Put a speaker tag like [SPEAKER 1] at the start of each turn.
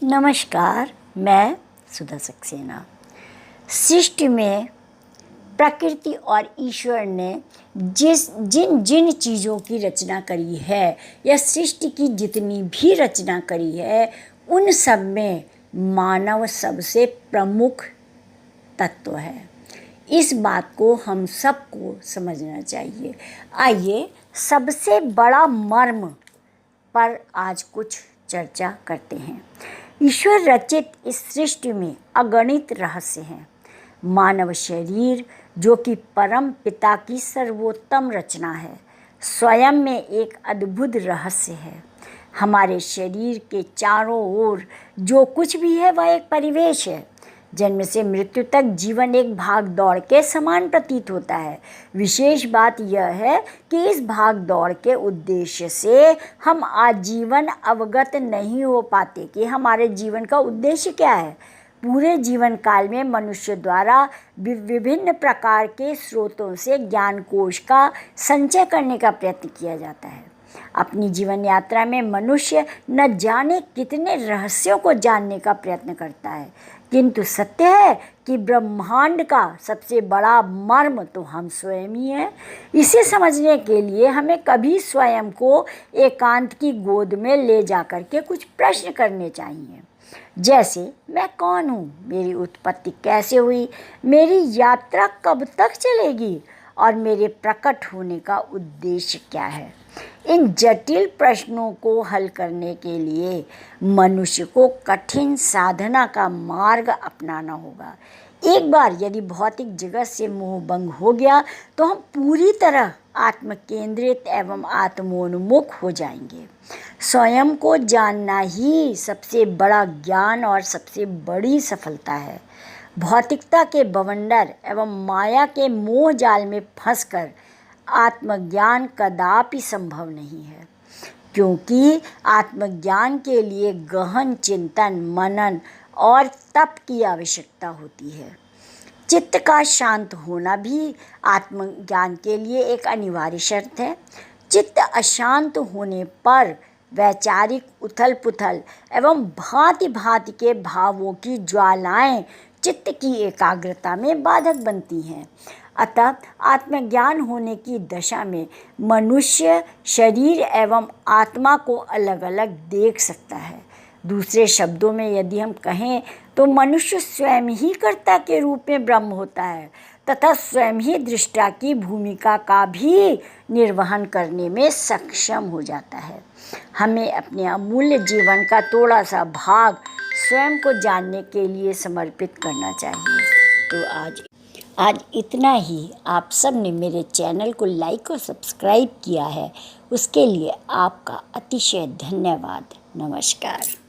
[SPEAKER 1] नमस्कार, मैं सुधा सक्सेना। सृष्टि में प्रकृति और ईश्वर ने जिन जिन चीज़ों की रचना करी है या सृष्टि की जितनी भी रचना करी है, उन सब में मानव सबसे प्रमुख तत्व है। इस बात को हम सबको समझना चाहिए। आइए सबसे बड़ा मर्म पर आज कुछ चर्चा करते हैं। ईश्वर रचित इस सृष्टि में अगणित रहस्य हैं। मानव शरीर जो कि परम पिता की सर्वोत्तम रचना है, स्वयं में एक अद्भुत रहस्य है। हमारे शरीर के चारों ओर जो कुछ भी है वह एक परिवेश है। जन्म से मृत्यु तक जीवन एक भाग दौड़ के समान प्रतीत होता है। विशेष बात यह है कि इस भाग दौड़ के उद्देश्य से हम आजीवन अवगत नहीं हो पाते कि हमारे जीवन का उद्देश्य क्या है। पूरे जीवन काल में मनुष्य द्वारा विभिन्न प्रकार के स्रोतों से ज्ञान कोश का संचय करने का प्रयत्न किया जाता है। अपनी जीवन यात्रा में मनुष्य न जाने कितने रहस्यों को जानने का प्रयत्न करता है, किंतु सत्य है कि ब्रह्मांड का सबसे बड़ा मर्म तो हम स्वयं ही हैं। इसे समझने के लिए हमें कभी स्वयं को एकांत की गोद में ले जाकर के कुछ प्रश्न करने चाहिए। जैसे, मैं कौन हूँ, मेरी उत्पत्ति कैसे हुई, मेरी यात्रा कब तक चलेगी और मेरे प्रकट होने का उद्देश्य क्या है। इन जटिल प्रश्नों को हल करने के लिए मनुष्य को कठिन साधना का मार्ग अपनाना होगा। एक बार यदि भौतिक जगत से मोह भंग हो गया तो हम पूरी तरह आत्म केंद्रित एवं आत्मोन्मुख हो जाएंगे। स्वयं को जानना ही सबसे बड़ा ज्ञान और सबसे बड़ी सफलता है। भौतिकता के बवंडर एवं माया के मोह जाल में फंसकर आत्मज्ञान कदापि संभव नहीं है, क्योंकि आत्मज्ञान के लिए गहन चिंतन, मनन और तप की आवश्यकता होती है। चित्त का शांत होना भी आत्मज्ञान के लिए एक अनिवार्य शर्त है। चित्त अशांत होने पर वैचारिक उथल पुथल एवं भांति भांति के भावों की ज्वालाएं चित्त की एकाग्रता में बाधक बनती हैं। अतः आत्मज्ञान होने की दशा में मनुष्य शरीर एवं आत्मा को अलग अलग देख सकता है। दूसरे शब्दों में यदि हम कहें तो मनुष्य स्वयं ही कर्ता के रूप में ब्रह्म होता है तथा स्वयं ही दृष्टा की भूमिका का भी निर्वहन करने में सक्षम हो जाता है। हमें अपने अमूल्य जीवन का थोड़ा सा भाग स्वयं को जानने के लिए समर्पित करना चाहिए। तो आज इतना ही। आप सब ने मेरे चैनल को लाइक और सब्सक्राइब किया है, उसके लिए आपका अतिशय धन्यवाद। नमस्कार।